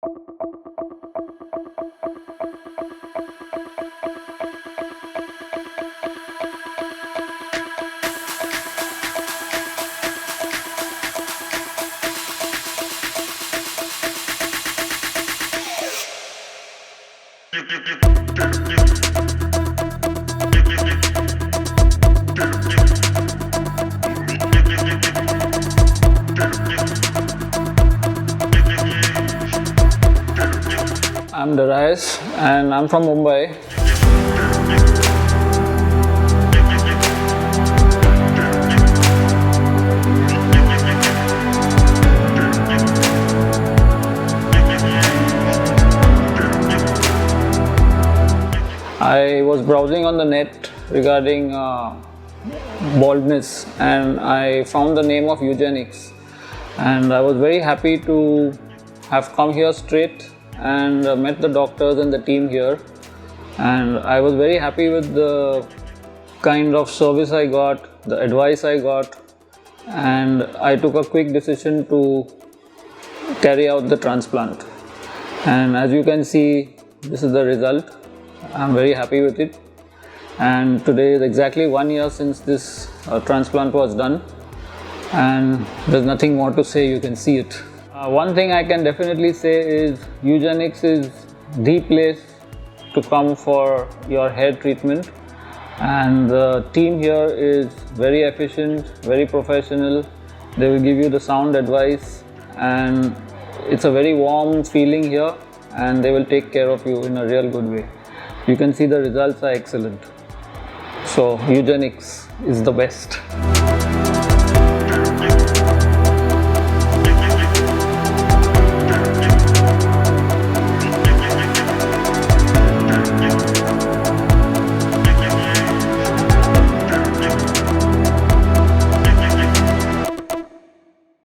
I'm Darayus and I'm from Mumbai. I was browsing on the net regarding baldness and I found the name of Eugenix, and I was very happy to have come here straight and met the doctors and the team here, and I was very happy with the kind of service I got, the advice I got, and I took a quick decision to carry out the transplant. And as you can see, this is the result. I'm very happy with it, and today is exactly 1 year since this transplant was done, and there's nothing more to say. You can see it. One thing I can definitely say is Eugenix is the place to come for your hair treatment, and the team here is very efficient, very professional. They will give you the sound advice, and it's a very warm feeling here, and they will take care of you in a real good way. You can see the results are excellent. So Eugenix is the best.